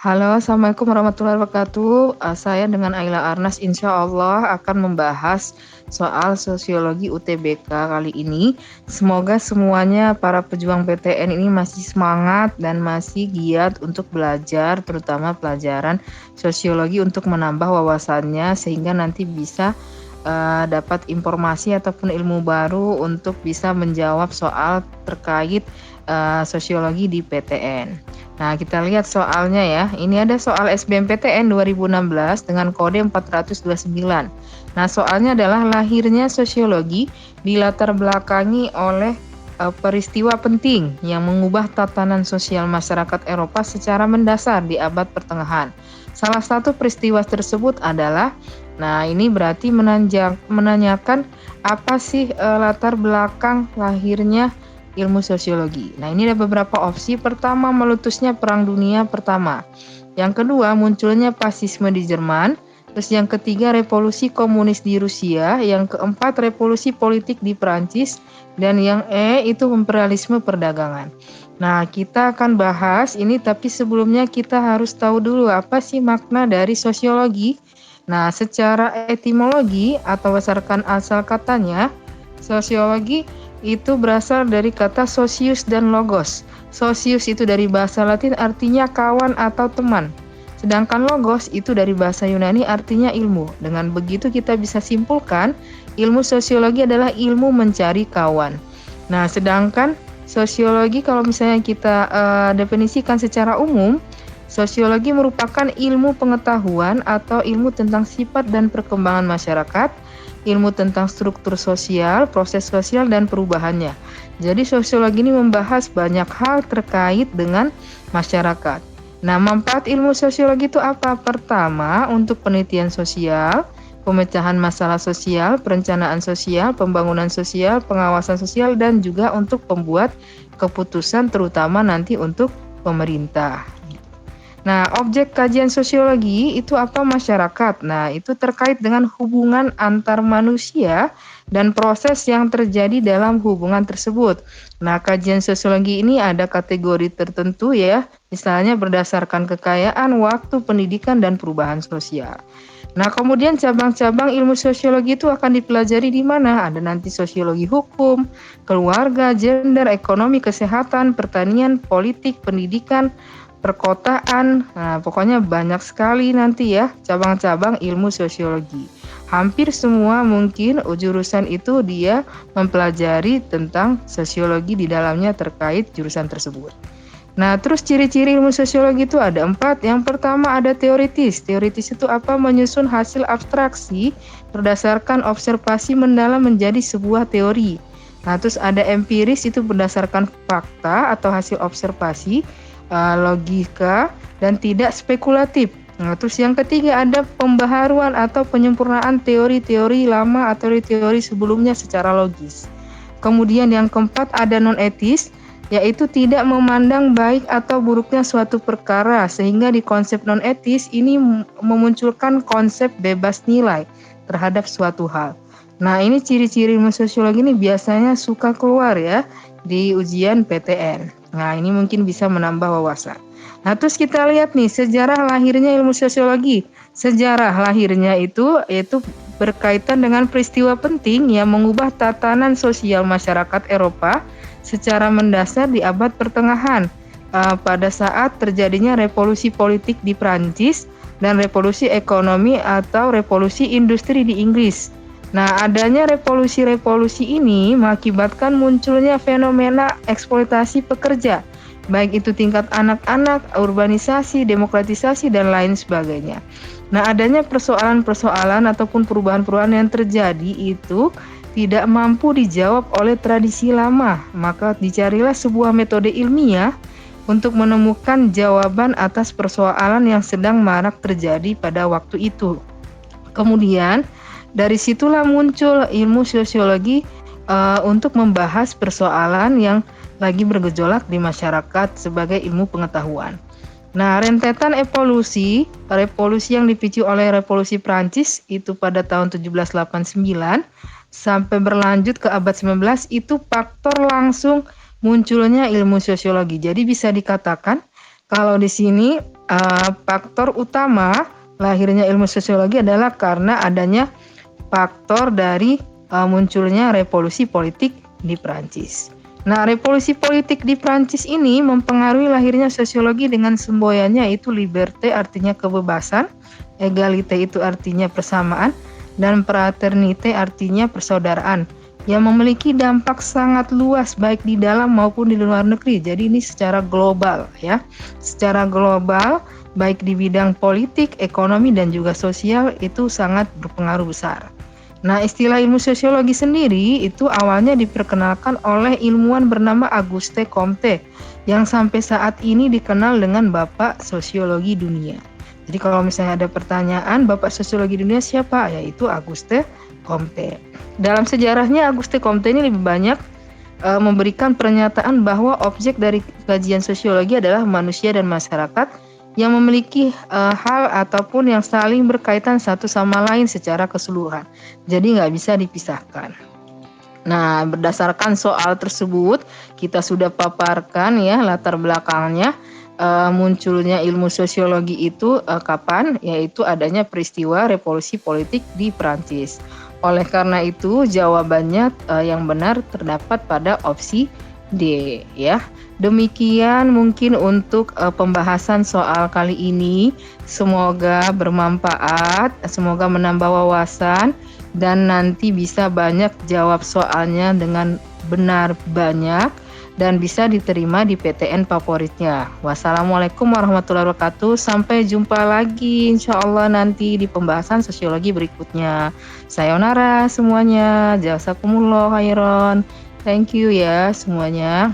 Halo, Assalamualaikum warahmatullahi wabarakatuh. Saya dengan Aila Arnas insya Allah akan membahas soal sosiologi UTBK kali ini. Semoga semuanya para pejuang PTN ini masih semangat dan masih giat untuk belajar, terutama pelajaran sosiologi untuk menambah wawasannya sehingga nanti bisa dapat informasi ataupun ilmu baru untuk bisa menjawab soal terkait sosiologi di PTN. Nah, kita lihat soalnya ya. Ini ada soal SBMPTN 2016 dengan kode 429. Nah, soalnya adalah lahirnya sosiologi dilatar belakangi oleh peristiwa penting yang mengubah tatanan sosial masyarakat Eropa secara mendasar di abad pertengahan. Salah satu peristiwa tersebut adalah, nah ini berarti menanyakan apa sih latar belakang lahirnya ilmu sosiologi. Nah, ini ada beberapa opsi. Pertama, meletusnya Perang Dunia Pertama. Yang kedua, munculnya fasisme di Jerman. Terus yang ketiga, revolusi komunis di Rusia. Yang keempat, revolusi politik di Perancis. Dan yang itu imperialisme perdagangan. Nah, kita akan bahas ini, tapi sebelumnya kita harus tahu dulu apa sih makna dari sosiologi. Nah, secara etimologi atau berdasarkan asal katanya, sosiologi itu berasal dari kata socius dan logos. Socius itu dari bahasa Latin artinya kawan atau teman. Sedangkan logos itu dari bahasa Yunani artinya ilmu. Dengan begitu kita bisa simpulkan ilmu sosiologi adalah ilmu mencari kawan. Nah, sedangkan sosiologi kalau misalnya kita definisikan secara umum, sosiologi merupakan ilmu pengetahuan atau ilmu tentang sifat dan perkembangan masyarakat, ilmu tentang struktur sosial, proses sosial, dan perubahannya. Jadi sosiologi ini membahas banyak hal terkait dengan masyarakat. Nah, manfaat ilmu sosiologi itu apa? Pertama, untuk penelitian sosial, pemecahan masalah sosial, perencanaan sosial, pembangunan sosial, pengawasan sosial, dan juga untuk pembuat keputusan terutama nanti untuk pemerintah. Nah, objek kajian sosiologi itu apa? Masyarakat. Nah, itu terkait dengan hubungan antar manusia dan proses yang terjadi dalam hubungan tersebut. Nah, kajian sosiologi ini ada kategori tertentu ya, misalnya berdasarkan kekayaan, waktu, pendidikan, dan perubahan sosial. Nah, kemudian cabang-cabang ilmu sosiologi itu akan dipelajari di mana? Ada nanti sosiologi hukum, keluarga, gender, ekonomi, kesehatan, pertanian, politik, pendidikan, perkotaan. Nah, pokoknya banyak sekali nanti ya cabang-cabang ilmu sosiologi. Hampir semua mungkin jurusan itu dia mempelajari tentang sosiologi di dalamnya terkait jurusan tersebut. Nah, terus ciri-ciri ilmu sosiologi itu ada 4. Yang pertama ada teoritis. Teoritis itu apa? Menyusun hasil abstraksi berdasarkan observasi mendalam menjadi sebuah teori. Nah, terus ada empiris itu berdasarkan fakta atau hasil observasi, logika, dan tidak spekulatif. Nah, terus yang ketiga ada pembaharuan atau penyempurnaan teori-teori lama atau teori sebelumnya secara logis. Kemudian yang keempat ada non-etis, yaitu tidak memandang baik atau buruknya suatu perkara, sehingga di konsep non-etis ini memunculkan konsep bebas nilai terhadap suatu hal. Nah, ini ciri-ciri ilmu sosiologi ini biasanya suka keluar ya di ujian PTN. Nah, ini mungkin bisa menambah wawasan. Nah, terus kita lihat nih sejarah lahirnya ilmu sosiologi. Sejarah lahirnya itu yaitu berkaitan dengan peristiwa penting yang mengubah tatanan sosial masyarakat Eropa secara mendasar di abad pertengahan, pada saat terjadinya revolusi politik di Prancis dan revolusi ekonomi atau revolusi industri di Inggris. Nah, adanya revolusi-revolusi ini mengakibatkan munculnya fenomena eksploitasi pekerja, baik itu tingkat anak-anak, urbanisasi, demokratisasi, dan lain sebagainya. Nah, adanya persoalan-persoalan ataupun perubahan-perubahan yang terjadi itu tidak mampu dijawab oleh tradisi lama, maka dicarilah sebuah metode ilmiah untuk menemukan jawaban atas persoalan yang sedang marak terjadi pada waktu itu. Kemudian, dari situlah muncul ilmu sosiologi untuk membahas persoalan yang lagi bergejolak di masyarakat sebagai ilmu pengetahuan. Nah, rentetan revolusi yang dipicu oleh revolusi Prancis itu pada tahun 1789 sampai berlanjut ke abad 19 itu faktor langsung munculnya ilmu sosiologi. Jadi bisa dikatakan kalau di sini Faktor utama lahirnya ilmu sosiologi adalah karena adanya faktor dari munculnya revolusi politik di Prancis. Nah, revolusi politik di Prancis ini mempengaruhi lahirnya sosiologi dengan semboyannya itu liberté artinya kebebasan, égalité itu artinya persamaan, dan fraternité artinya persaudaraan yang memiliki dampak sangat luas baik di dalam maupun di luar negeri. Jadi ini secara global ya. Secara global baik di bidang politik, ekonomi dan juga sosial itu sangat berpengaruh besar. Nah, istilah ilmu sosiologi sendiri itu awalnya diperkenalkan oleh ilmuwan bernama Auguste Comte yang sampai saat ini dikenal dengan Bapak Sosiologi Dunia. Jadi kalau misalnya ada pertanyaan, Bapak Sosiologi Dunia siapa? Yaitu Auguste Comte. Dalam sejarahnya Auguste Comte ini lebih banyak memberikan pernyataan bahwa objek dari kajian sosiologi adalah manusia dan masyarakat yang memiliki hal ataupun yang saling berkaitan satu sama lain secara keseluruhan. Jadi nggak bisa dipisahkan. Nah, berdasarkan soal tersebut, kita sudah paparkan ya latar belakangnya munculnya ilmu sosiologi itu kapan? Yaitu adanya peristiwa revolusi politik di Prancis. Oleh karena itu, jawabannya yang benar terdapat pada opsi D ya. Demikian mungkin untuk pembahasan soal kali ini. Semoga bermanfaat, semoga menambah wawasan dan nanti bisa banyak jawab soalnya dengan benar banyak dan bisa diterima di PTN favoritnya. Wassalamualaikum warahmatullahi wabarakatuh. Sampai jumpa lagi insya Allah nanti di pembahasan sosiologi berikutnya. Sayonara semuanya. Jazakumullah khairan. Thank you ya semuanya.